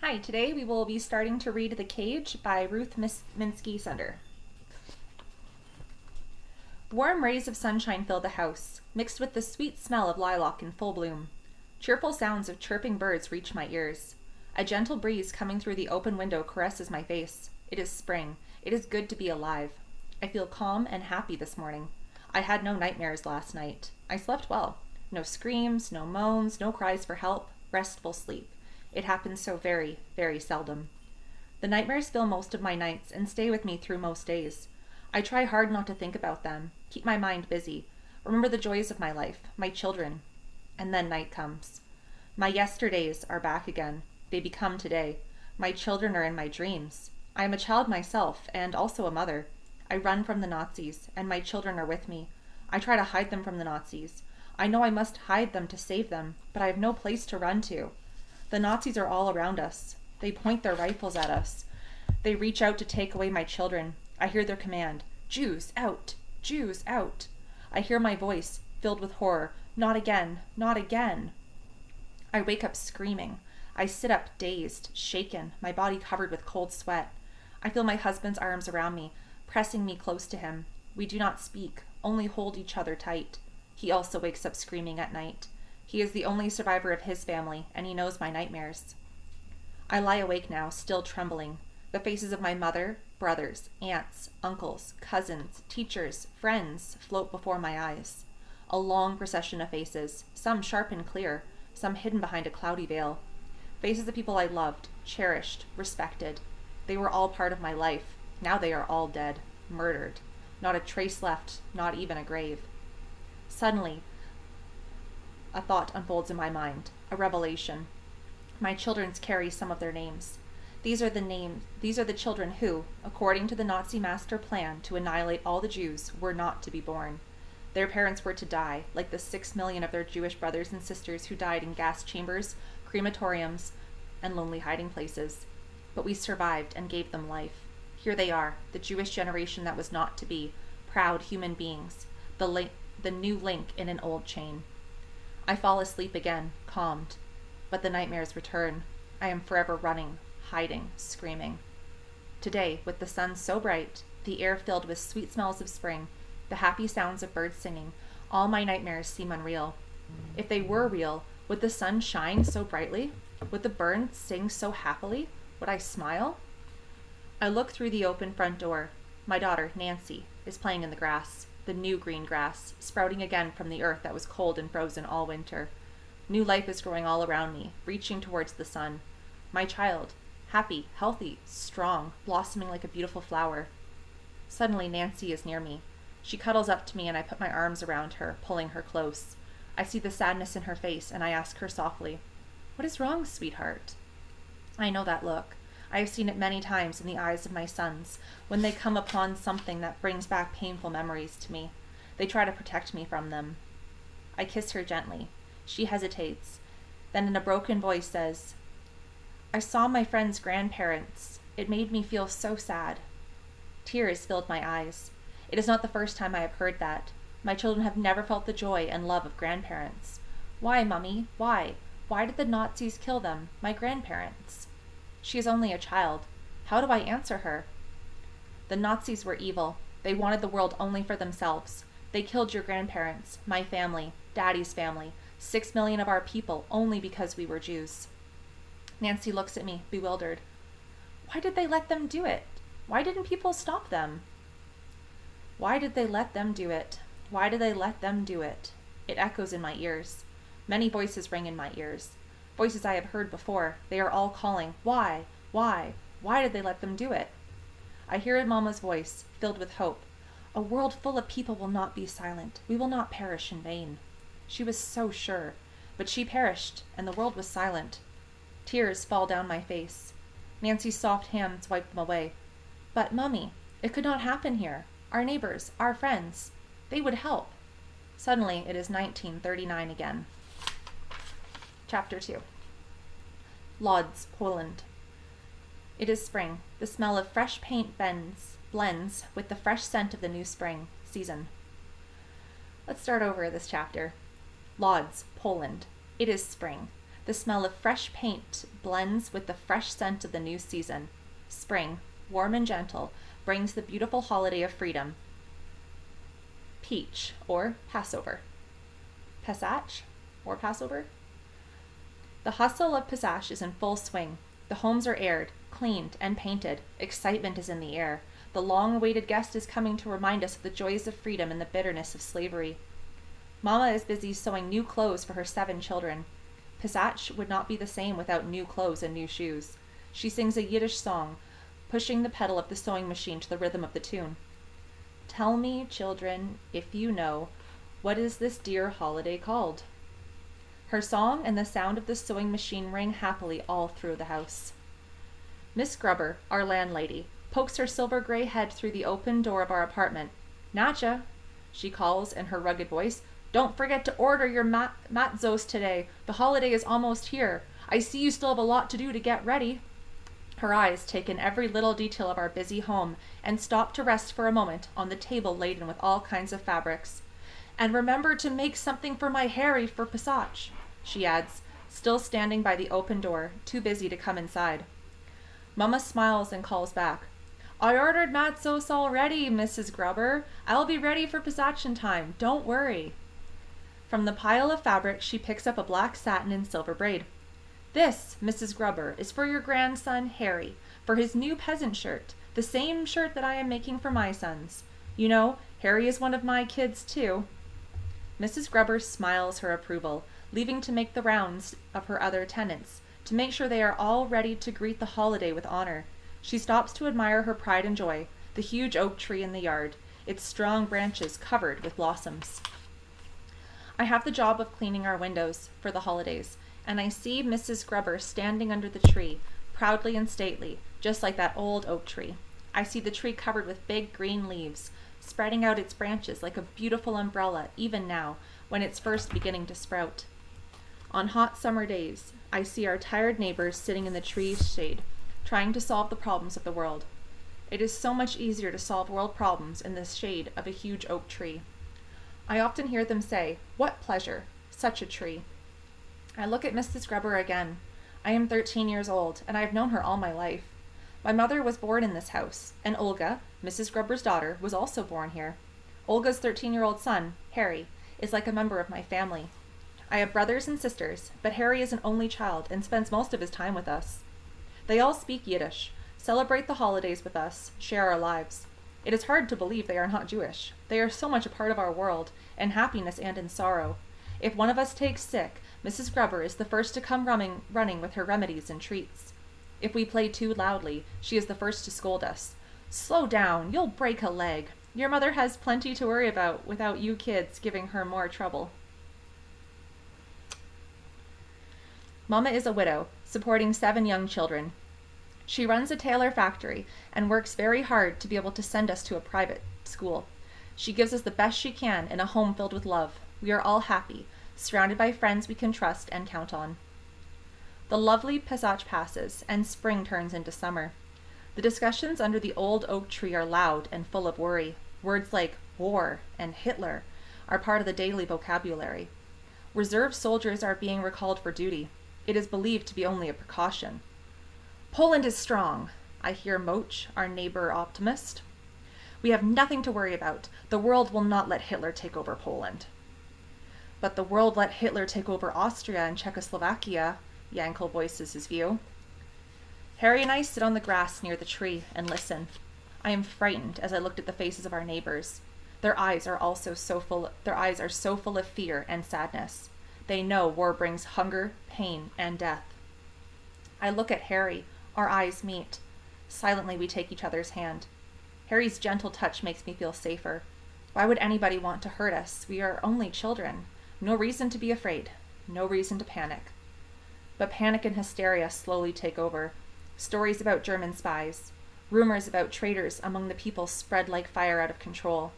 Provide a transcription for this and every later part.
Hi, today we will be starting to read The Cage by Ruth Minsky Sender. Warm rays of sunshine fill the house, mixed with the sweet smell of lilac in full bloom. Cheerful sounds of chirping birds reach my ears. A gentle breeze coming through the open window caresses my face. It is spring. It is good to be alive. I feel calm and happy this morning. I had no nightmares last night. I slept well. No screams, no moans, no cries for help. Restful sleep. It happens so very, very seldom. The nightmares fill most of my nights and stay with me through most days. I try hard not to think about them, keep my mind busy, remember the joys of my life, my children. And then night comes. My yesterdays are back again. They become today. My children are in my dreams. I am a child myself and also a mother. I run from the Nazis, and my children are with me. I try to hide them from the Nazis. I know I must hide them to save them, but I have no place to run to. The Nazis are all around us. They point their rifles at us. They reach out to take away my children. I hear their command, "Jews out! Jews out!" I hear my voice, filled with horror, "Not again! Not again!" I wake up screaming. I sit up dazed, shaken, my body covered with cold sweat. I feel my husband's arms around me, pressing me close to him. We do not speak, only hold each other tight. He also wakes up screaming at night. He is the only survivor of his family, and he knows my nightmares. I lie awake now, still trembling. The faces of my mother, brothers, aunts, uncles, cousins, teachers, friends float before my eyes. A long procession of faces, some sharp and clear, some hidden behind a cloudy veil. Faces of people I loved, cherished, respected. They were all part of my life. Now they are all dead, murdered. Not a trace left, not even a grave. Suddenly, a thought unfolds in my mind, a revelation. My children carry some of their names. These are the children who, according to the Nazi master plan to annihilate all the Jews, were not to be born. Their parents were to die, like the 6 million of their Jewish brothers and sisters who died in gas chambers, crematoriums, and lonely hiding places. But we survived and gave them life. Here they are, the Jewish generation that was not to be, proud human beings, the new link in an old chain. I fall asleep again, calmed. But the nightmares return. I am forever running, hiding, screaming. Today, with the sun so bright, the air filled with sweet smells of spring, the happy sounds of birds singing, all my nightmares seem unreal. If they were real, would the sun shine so brightly? Would the birds sing so happily? Would I smile? I look through the open front door. My daughter, Nancy, is playing in the grass. The new green grass, sprouting again from the earth that was cold and frozen all winter. New life is growing all around me, reaching towards the sun. My child, happy, healthy, strong, blossoming like a beautiful flower. Suddenly, Nancy is near me. She cuddles up to me and I put my arms around her, pulling her close. I see the sadness in her face and I ask her softly, "What is wrong, sweetheart?" I know that look. I have seen it many times in the eyes of my sons, when they come upon something that brings back painful memories to me. They try to protect me from them. I kiss her gently. She hesitates, then in a broken voice says, "I saw my friend's grandparents. It made me feel so sad." Tears filled my eyes. It is not the first time I have heard that. My children have never felt the joy and love of grandparents. Why, Mummy? Why? Why did the Nazis kill them, my grandparents? She is only a child. How do I answer her? The Nazis were evil. They wanted the world only for themselves. They killed your grandparents, my family, Daddy's family, 6 million of our people, only because we were Jews. Nancy looks at me, bewildered. Why did they let them do it? Why didn't people stop them? Why did they let them do it? Why did they let them do it? It echoes in my ears. Many voices ring in my ears. Voices I have heard before. They are all calling, "Why? Why? Why did they let them do it?" I hear Mama's voice, filled with hope. "A world full of people will not be silent. We will not perish in vain." She was so sure. But she perished, and the world was silent. Tears fall down my face. Nancy's soft hands wipe them away. "But, Mummy, it could not happen here. Our neighbors, our friends, they would help." Suddenly, it is 1939 again. Chapter 2. Lodz, Poland. It is spring. The smell of fresh paint blends with the fresh scent of the new spring season. Let's start over this chapter. Lodz, Poland. It is spring. The smell of fresh paint blends with the fresh scent of the new season. Spring, warm and gentle, brings the beautiful holiday of freedom. Peach, or Passover. Pesach, or Passover. The hustle of Pesach is in full swing. The homes are aired, cleaned, and painted. Excitement is in the air. The long-awaited guest is coming to remind us of the joys of freedom and the bitterness of slavery. Mama is busy sewing new clothes for her 7 children. Pesach would not be the same without new clothes and new shoes. She sings a Yiddish song, pushing the pedal of the sewing machine to the rhythm of the tune. Tell me, children, if you know, what is this dear holiday called? Her song and the sound of the sewing machine ring happily all through the house. Miss Grubber, our landlady, pokes her silver-gray head through the open door of our apartment. Natcha, she calls in her rugged voice, don't forget to order your matzos today. The holiday is almost here. I see you still have a lot to do to get ready. Her eyes take in every little detail of our busy home and stop to rest for a moment on the table laden with all kinds of fabrics. And remember to make something for my Harry for Pesach, she adds, still standing by the open door, too busy to come inside. Mama smiles and calls back, I ordered matzos already, Mrs. Grubber. I'll be ready for Pesach in time. Don't worry. From the pile of fabric, she picks up a black satin and silver braid. This, Mrs. Grubber, is for your grandson, Harry, for his new peasant shirt, the same shirt that I am making for my sons. You know, Harry is one of my kids, too. Mrs. Grubber smiles her approval, leaving to make the rounds of her other tenants, to make sure they are all ready to greet the holiday with honor. She stops to admire her pride and joy, the huge oak tree in the yard, its strong branches covered with blossoms. I have the job of cleaning our windows for the holidays, and I see Mrs. Grubber standing under the tree, proudly and stately, just like that old oak tree. I see the tree covered with big green leaves, spreading out its branches like a beautiful umbrella even now, when it's first beginning to sprout. On hot summer days, I see our tired neighbors sitting in the tree's shade, trying to solve the problems of the world. It is so much easier to solve world problems in the shade of a huge oak tree. I often hear them say, "What pleasure, such a tree." I look at Mrs. Grubber again. I am 13 years old, and I have known her all my life. My mother was born in this house, and Olga, Mrs. Grubber's daughter, was also born here. Olga's 13-year-old son, Harry, is like a member of my family. I have brothers and sisters, but Harry is an only child and spends most of his time with us. They all speak Yiddish, celebrate the holidays with us, share our lives. It is hard to believe they are not Jewish. They are so much a part of our world, in happiness and in sorrow. If one of us takes sick, Mrs. Grubber is the first to come running with her remedies and treats. If we play too loudly, she is the first to scold us. Slow down, you'll break a leg. Your mother has plenty to worry about without you kids giving her more trouble. Mama is a widow, supporting 7 young children. She runs a tailor factory and works very hard to be able to send us to a private school. She gives us the best she can in a home filled with love. We are all happy, surrounded by friends we can trust and count on. The lovely Pesach passes, and spring turns into summer. The discussions under the old oak tree are loud and full of worry. Words like war and Hitler are part of the daily vocabulary. Reserve soldiers are being recalled for duty. It is believed to be only a precaution. Poland is strong, I hear Moch, our neighbor optimist. We have nothing to worry about. The world will not let Hitler take over Poland. But the world let Hitler take over Austria and Czechoslovakia, Yankel voices his view. Harry and I sit on the grass near the tree and listen. I am frightened as I looked at the faces of our neighbors. Their eyes are so full of fear and sadness. They know war brings hunger, pain, and death. I look at Harry. Our eyes meet. Silently we take each other's hand. Harry's gentle touch makes me feel safer. Why would anybody want to hurt us? We are only children. No reason to be afraid. No reason to panic. But panic and hysteria slowly take over. Stories about German spies. Rumors about traitors among the people spread like fire out of control.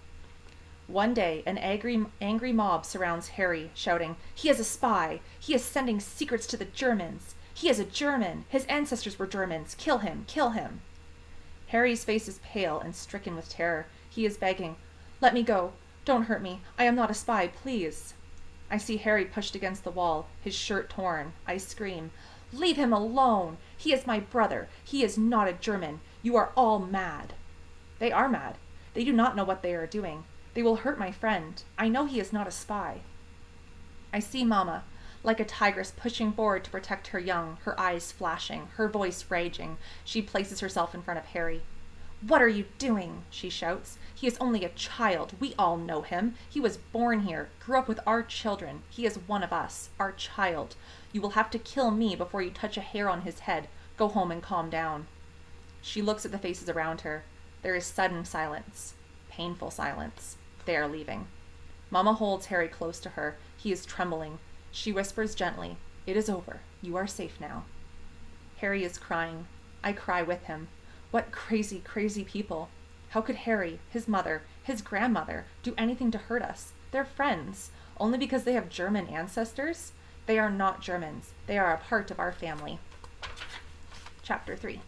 One day, an angry mob surrounds Harry, shouting, "He is a spy! He is sending secrets to the Germans! He is a German! His ancestors were Germans! Kill him! Kill him!" Harry's face is pale and stricken with terror. He is begging, "Let me go! Don't hurt me! I am not a spy, please!" I see Harry pushed against the wall, his shirt torn. I scream, "Leave him alone! He is my brother. He is not a German. You are all mad." They are mad. They do not know what they are doing. They will hurt my friend. I know he is not a spy. I see Mama, like a tigress pushing forward to protect her young, her eyes flashing, her voice raging. She places herself in front of Harry. "What are you doing?" she shouts. "He is only a child. We all know him. He was born here, grew up with our children. He is one of us, our child. You will have to kill me before you touch a hair on his head. Go home and calm down." She looks at the faces around her. There is sudden silence. Painful silence. They are leaving. Mama holds Harry close to her. He is trembling. She whispers gently, "It is over. You are safe now." Harry is crying. I cry with him. What crazy, crazy people. How could Harry, his mother, his grandmother, do anything to hurt us? They're friends. Only because they have German ancestors? They are not Germans. They are a part of our family. Chapter 3.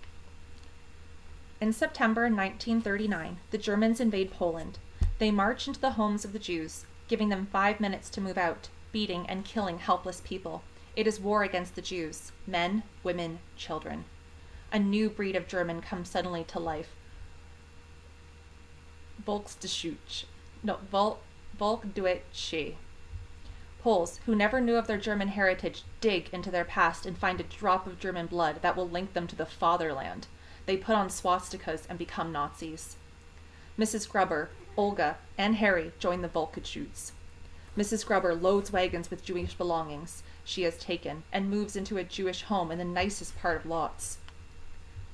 In September 1939, the Germans invade Poland. They march into the homes of the Jews, giving them 5 minutes to move out, beating and killing helpless people. It is war against the Jews, men, women, children. A new breed of German comes suddenly to life. Volksdeutsche. Poles, who never knew of their German heritage, dig into their past and find a drop of German blood that will link them to the fatherland. They put on swastikas and become Nazis. Mrs. Grubber, Olga, and Harry join the Volksdeutsche. Mrs. Grubber loads wagons with Jewish belongings she has taken and moves into a Jewish home in the nicest part of Lodz.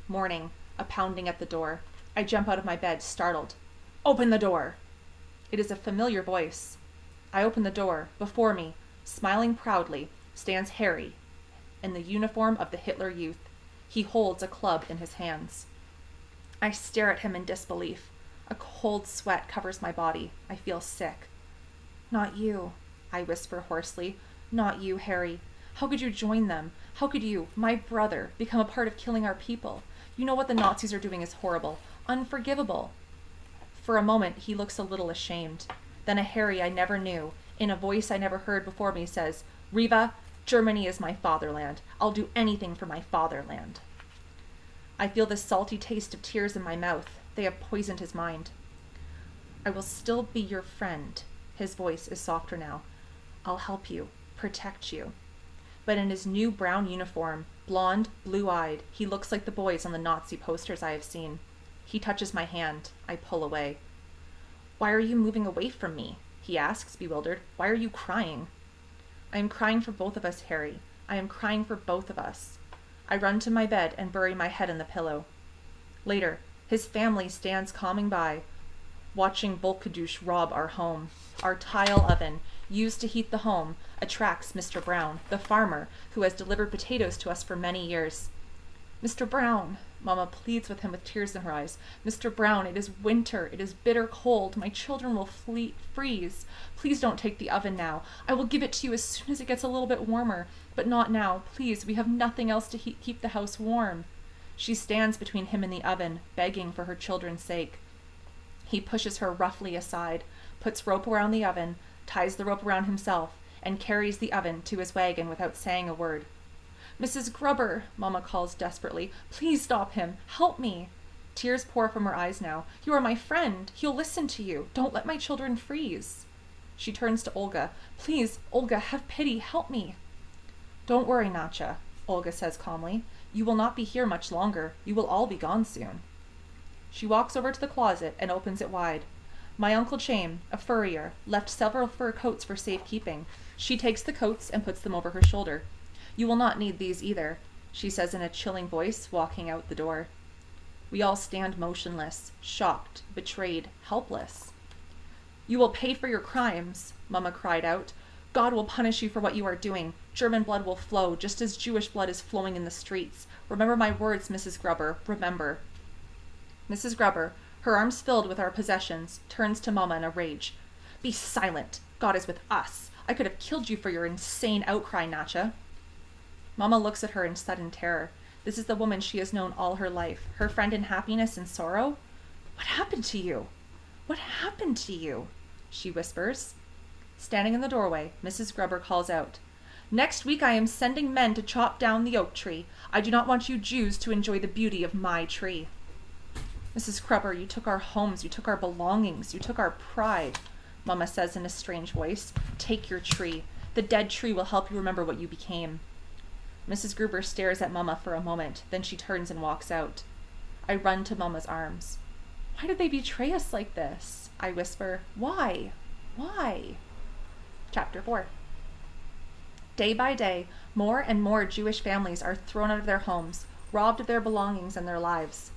Morning, a pounding at the door. I jump out of my bed, startled. "Open the door!" It is a familiar voice. I open the door. Before me, smiling proudly, stands Harry in the uniform of the Hitler Youth. He holds a club in his hands. I stare at him in disbelief. A cold sweat covers my body. I feel sick. "Not you," I whisper hoarsely. "Not you, Harry. How could you join them? How could you, my brother, become a part of killing our people? You know what the Nazis are doing is horrible, unforgivable." For a moment, he looks a little ashamed. Then a Harry I never knew, in a voice I never heard before me, says, "Riva, Germany is my fatherland. I'll do anything for my fatherland." I feel the salty taste of tears in my mouth. They have poisoned his mind. "I will still be your friend." His voice is softer now. "I'll help you, protect you." But in his new brown uniform, blonde, blue-eyed, he looks like the boys on the Nazi posters I have seen. He touches my hand. I pull away. "Why are you moving away from me?" he asks, bewildered. "Why are you crying?" "I am crying for both of us, Harry. I am crying for both of us." I run to my bed and bury my head in the pillow. Later, his family stands calming by, watching Volksdeutsche rob our home. Our tile oven, used to heat the home, attracts Mr. Brown, the farmer, who has delivered potatoes to us for many years. "Mr. Brown," Mama pleads with him with tears in her eyes. "Mr. Brown, it is winter. It is bitter cold. My children will freeze. Please don't take the oven now. I will give it to you as soon as it gets a little bit warmer. But not now. Please, we have nothing else to keep the house warm." She stands between him and the oven, begging for her children's sake. He pushes her roughly aside, puts rope around the oven, ties the rope around himself, and carries the oven to his wagon without saying a word. "Mrs. Grubber," Mama calls desperately, "please stop him. Help me." Tears pour from her eyes now. "You are my friend. He'll listen to you. Don't let my children freeze." She turns to Olga. "Please, Olga, have pity. Help me." "Don't worry, Natcha," Olga says calmly. "You will not be here much longer. You will all be gone soon." She walks over to the closet and opens it wide. My Uncle Chaim, a furrier, left several fur coats for safekeeping. She takes the coats and puts them over her shoulder. "You will not need these either," she says in a chilling voice, walking out the door. We all stand motionless, shocked, betrayed, helpless. "You will pay for your crimes," Mama cried out. "God will punish you for what you are doing. German blood will flow, just as Jewish blood is flowing in the streets. Remember my words, Mrs. Grubber, remember." Mrs. Grubber, her arms filled with our possessions, turns to Mama in a rage. "Be silent. God is with us. I could have killed you for your insane outcry, Natcha." Mama looks at her in sudden terror. This is the woman she has known all her life, her friend in happiness and sorrow. "What happened to you? What happened to you?" she whispers. Standing in the doorway, Mrs. Grubber calls out, "Next week I am sending men to chop down the oak tree. I do not want you Jews to enjoy the beauty of my tree." "Mrs. Grubber, you took our homes, you took our belongings, you took our pride," Mama says in a strange voice. "Take your tree. The dead tree will help you remember what you became." Mrs. Gruber stares at Mama for a moment, then she turns and walks out. I run to Mama's arms. "Why did they betray us like this?" I whisper. "Why? Why?" Chapter 4. Day by day, more and more Jewish families are thrown out of their homes, robbed of their belongings and their lives.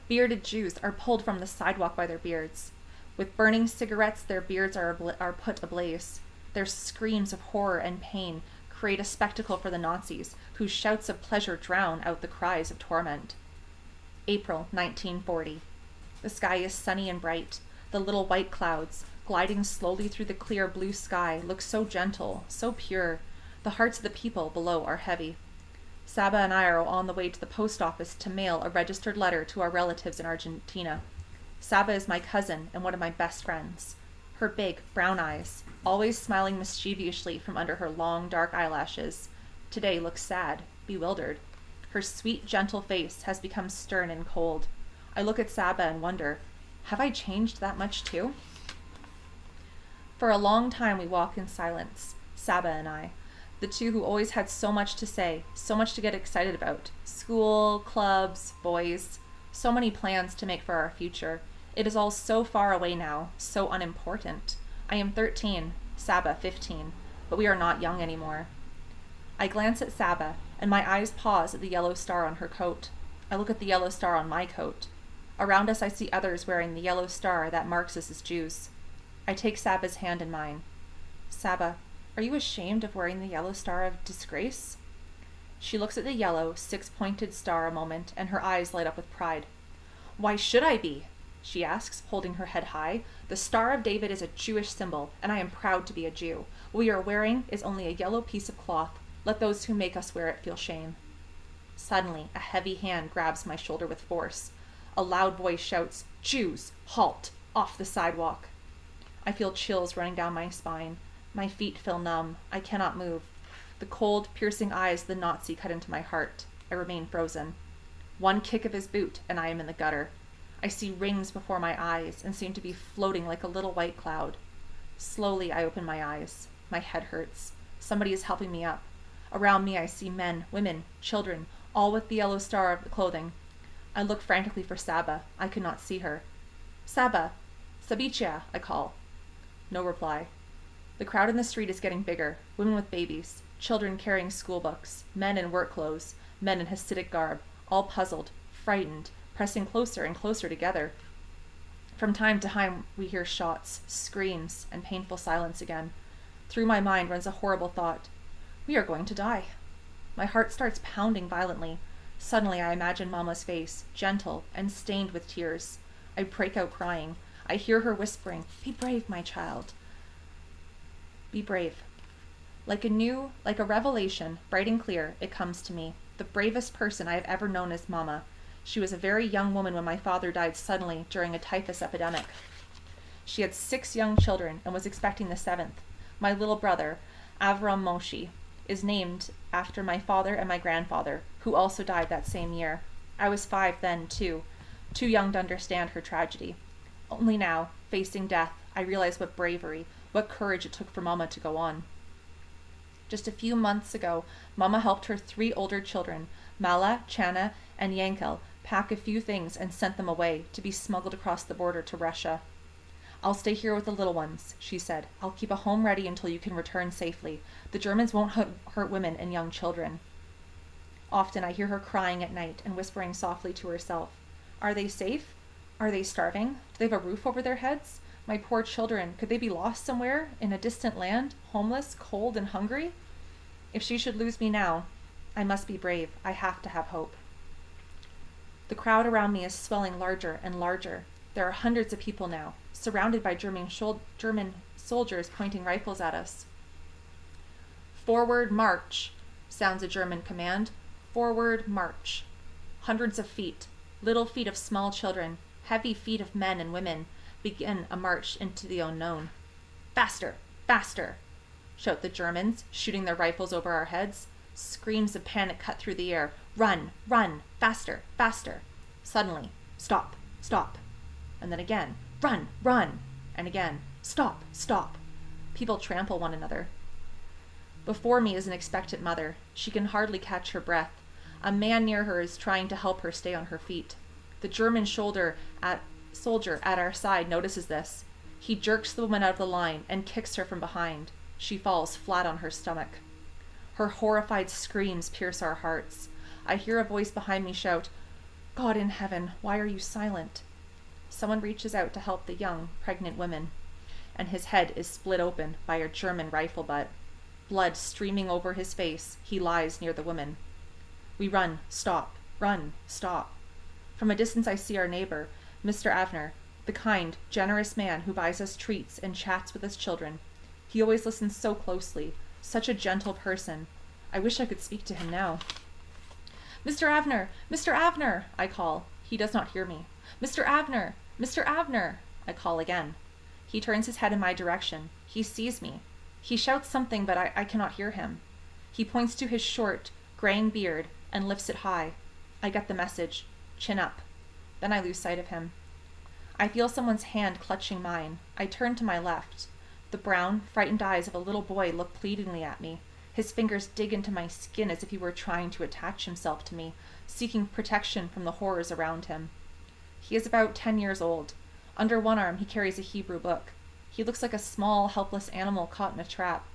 Bearded Jews are pulled from the sidewalk by their beards. With burning cigarettes, their beards are put ablaze. Their screams of horror and pain create a spectacle for the Nazis, whose shouts of pleasure drown out the cries of torment. April 1940. The sky is sunny and bright. The little white clouds, gliding slowly through the clear blue sky, look so gentle, so pure. The hearts of the people below are heavy. Saba and I are on the way to the post office to mail a registered letter to our relatives in Argentina. Saba is my cousin and one of my best friends. Her big, brown eyes, always smiling mischievously from under her long, dark eyelashes, today look sad, bewildered. Her sweet, gentle face has become stern and cold. I look at Saba and wonder, have I changed that much too? For a long time we walk in silence, Saba and I, the two who always had so much to say, so much to get excited about. School, clubs, boys, so many plans to make for our future. It is all so far away now, so unimportant. I am 13, Saba 15, but we are not young anymore. I glance at Saba, and my eyes pause at the yellow star on her coat. I look at the yellow star on my coat. Around us I see others wearing the yellow star that marks us as Jews. I take Saba's hand in mine. "Saba, are you ashamed of wearing the yellow star of disgrace?" She looks at the yellow, six-pointed star a moment, and her eyes light up with pride. "Why should I be?" she asks, holding her head high. "The Star of David is a Jewish symbol, and I am proud to be a Jew. What we are wearing is only a yellow piece of cloth. Let those who make us wear it feel shame." Suddenly, a heavy hand grabs my shoulder with force. A loud voice shouts, "Jews, halt! Off the sidewalk!" I feel chills running down my spine. My feet feel numb. I cannot move. The cold, piercing eyes of the Nazi cut into my heart. I remain frozen. One kick of his boot, and I am in the gutter. I see rings before my eyes and seem to be floating like a little white cloud. Slowly, I open my eyes. My head hurts. Somebody is helping me up. Around me, I see men, women, children, all with the yellow star of the clothing. I look frantically for Saba. I could not see her. "Saba! Sabicha!" I call. No reply. The crowd in the street is getting bigger. Women with babies, children carrying school books, men in work clothes, men in Hasidic garb, all puzzled, frightened, pressing closer and closer together. From time to time, we hear shots, screams, and painful silence again. Through my mind runs a horrible thought. We are going to die. My heart starts pounding violently. Suddenly, I imagine Mama's face, gentle and stained with tears. I break out crying. I hear her whispering, "Be brave, my child. Be brave." Like a revelation, bright and clear, it comes to me. The bravest person I have ever known is Mama. She was a very young woman when my father died suddenly during a typhus epidemic. She had 6 young children and was expecting the 7th. My little brother, Avram Moshe, is named after my father and my grandfather, who also died that same year. I was 5 then, too young to understand her tragedy. Only now, facing death, I realize what bravery, what courage it took for Mama to go on. Just a few months ago, Mama helped her 3 older children, Mala, Chana, and Yankel, pack a few things and sent them away to be smuggled across the border to Russia. "I'll stay here with the little ones," she said. "I'll keep a home ready until you can return safely. The Germans won't hurt women and young children." Often I hear her crying at night and whispering softly to herself. Are they safe? Are they starving? Do they have a roof over their heads? My poor children, could they be lost somewhere in a distant land, homeless, cold, and hungry? If she should lose me now, I must be brave. I have to have hope. The crowd around me is swelling larger and larger. There are hundreds of people now, surrounded by German soldiers pointing rifles at us. "Forward, march," sounds a German command. Forward, march. Hundreds of feet, little feet of small children, heavy feet of men and women, begin a march into the unknown. Faster, Faster!" shout the Germans, shooting their rifles over our heads. Screams of panic cut through the air. "Run! Run! Faster! Faster!" Suddenly, "Stop! Stop!" And then again, "Run! Run!" And again, "Stop! Stop!" People trample one another. Before me is an expectant mother. She can hardly catch her breath. A man near her is trying to help her stay on her feet. The German soldier at our side notices this. He jerks the woman out of the line and kicks her from behind. She falls flat on her stomach. Her horrified screams pierce our hearts. I hear a voice behind me shout, "God in heaven, why are you silent?" Someone reaches out to help the young, pregnant woman, and his head is split open by a German rifle butt. Blood streaming over his face, he lies near the woman. We run, stop, run, stop. From a distance I see our neighbor, Mr Abner, the kind, generous man who buys us treats and chats with us children. He always listens so closely, such a gentle person. I wish I could speak to him now. "Mr Abner! Mr Abner!" I call. He does not hear me. "Mr Abner! Mr Abner!" I call again. He turns his head in my direction. He sees me. He shouts something, but I cannot hear him. He points to his short, graying beard and lifts it high. I get the message. Chin up. Then I lose sight of him. I feel someone's hand clutching mine. I turn to my left. The brown, frightened eyes of a little boy look pleadingly at me. His fingers dig into my skin as if he were trying to attach himself to me, seeking protection from the horrors around him. He is about 10 years old. Under one arm he carries a Hebrew book. He looks like a small, helpless animal caught in a trap.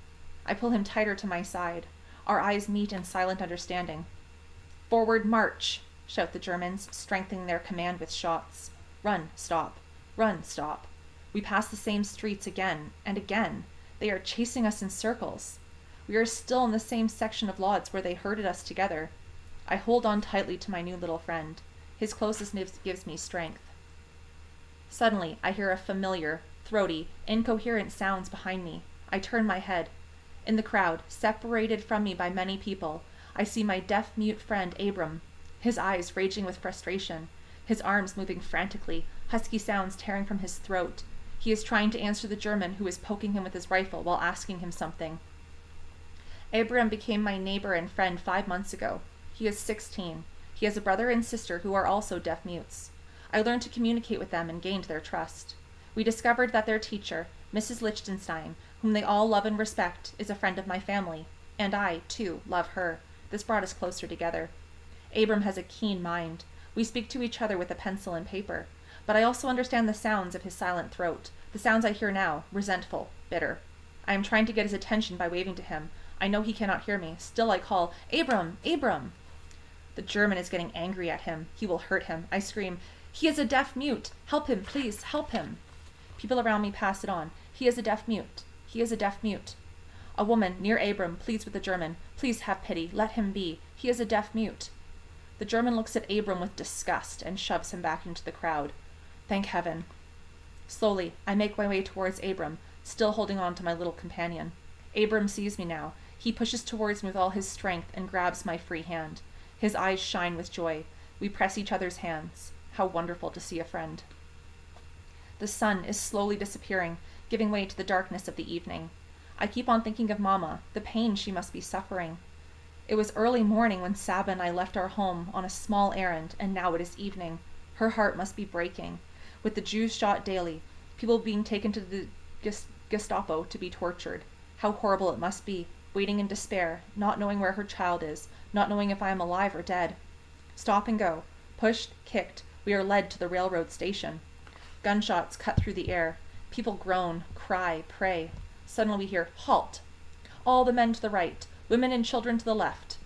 I pull him tighter to my side. Our eyes meet in silent understanding. "Forward march!" shout the Germans, strengthening their command with shots. Run, stop. Run, stop. We pass the same streets again and again. They are chasing us in circles. We are still in the same section of Lodz where they herded us together. I hold on tightly to my new little friend. His closeness gives me strength. Suddenly, I hear a familiar, throaty, incoherent sounds behind me. I turn my head. In the crowd, separated from me by many people, I see my deaf-mute friend Abram, his eyes raging with frustration, his arms moving frantically, husky sounds tearing from his throat. He is trying to answer the German who is poking him with his rifle while asking him something. Abram became my neighbor and friend 5 months ago. He is 16. He has a brother and sister who are also deaf-mutes. I learned to communicate with them and gained their trust. We discovered that their teacher, Mrs. Lichtenstein, whom they all love and respect, is a friend of my family, and I, too, love her. This brought us closer together. Abram has a keen mind. We speak to each other with a pencil and paper, but I also understand the sounds of his silent throat, the sounds I hear now, resentful, bitter. I am trying to get his attention by waving to him. I know he cannot hear me. Still I call, "Abram! Abram!" The German is getting angry at him. He will hurt him. I scream, "He is a deaf-mute! Help him, please, help him!" People around me pass it on. "He is a deaf-mute. He is a deaf-mute." A woman near Abram pleads with the German, "Please have pity. Let him be. He is a deaf-mute." The German looks at Abram with disgust and shoves him back into the crowd. Thank heaven. Slowly, I make my way towards Abram, still holding on to my little companion. Abram sees me now. He pushes towards me with all his strength and grabs my free hand. His eyes shine with joy. We press each other's hands. How wonderful to see a friend. The sun is slowly disappearing, giving way to the darkness of the evening. I keep on thinking of Mama, the pain she must be suffering. It was early morning when Saba and I left our home on a small errand, and now it is evening. Her heart must be breaking. With the Jews shot daily, people being taken to the Gestapo to be tortured. How horrible it must be, waiting in despair, not knowing where her child is, not knowing if I am alive or dead. Stop and go. Pushed, kicked, we are led to the railroad station. Gunshots cut through the air. People groan, cry, pray. Suddenly we hear, "Halt! All the men to the right, women and children to the left."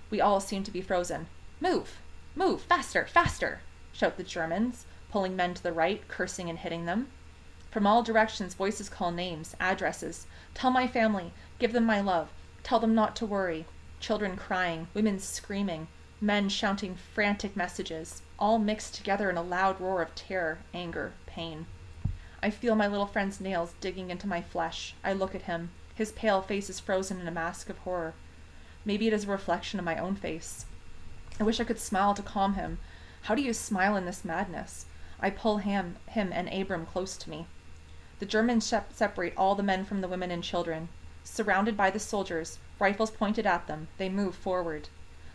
We all seem to be frozen. "Move! Move! Faster! Faster!" shout the Germans, pulling men to the right, cursing and hitting them. From all directions voices call names, addresses. "Tell my family. Give them my love. Tell them not to worry." Children crying, women screaming, men shouting frantic messages, all mixed together in a loud roar of terror, anger, pain. I feel my little friend's nails digging into my flesh. I look at him. His pale face is frozen in a mask of horror. Maybe it is a reflection of my own face. I wish I could smile to calm him. How do you smile in this madness? I pull him and Abram close to me. The Germans separate all the men from the women and children. Surrounded by the soldiers, rifles pointed at them, they move forward.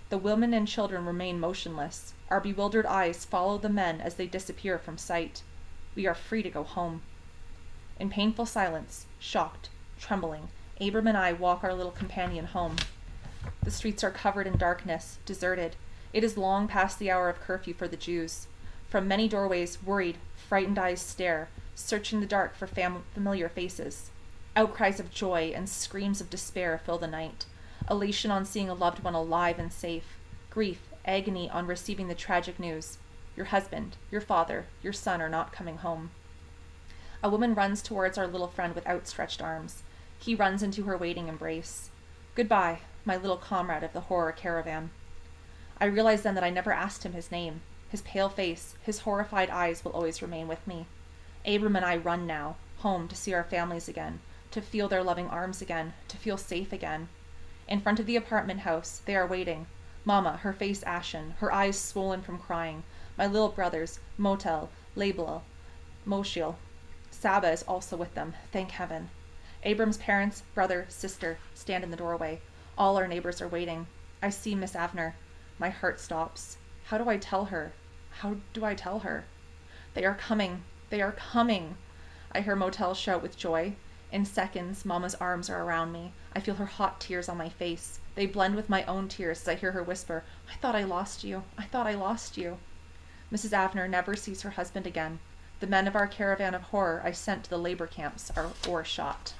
The women and children remain motionless. Our bewildered eyes follow the men as they disappear from sight. We are free to go home. In painful silence, shocked, trembling, Abram and I walk our little companion home. The streets are covered in darkness, deserted. It is long past the hour of curfew for the Jews. From many doorways, worried, frightened eyes stare, searching the dark for familiar faces. Outcries of joy and screams of despair fill the night. Elation on seeing a loved one alive and safe. Grief, agony on receiving the tragic news. Your husband, your father, your son are not coming home. A woman runs towards our little friend with outstretched arms. He runs into her waiting embrace. Goodbye, my little comrade of the horror caravan. I realize then that I never asked him his name. His pale face, his horrified eyes will always remain with me. Abram and I run now, home to see our families again, to feel their loving arms again, to feel safe again. In front of the apartment house, they are waiting. Mama, her face ashen, her eyes swollen from crying. My little brothers, Motel, Label, Moshiel. Saba is also with them, thank heaven. Abram's parents, brother, sister, stand in the doorway. All our neighbors are waiting. I see Miss Abner. My heart stops. How do I tell her? How do I tell her? They are coming. They are coming. I hear Motel shout with joy. In seconds, Mama's arms are around me. I feel her hot tears on my face. They blend with my own tears as I hear her whisper, I thought I lost you. I thought I lost you. Mrs. Abner never sees her husband again. The men of our caravan of horror I sent to the labor camps are or shot.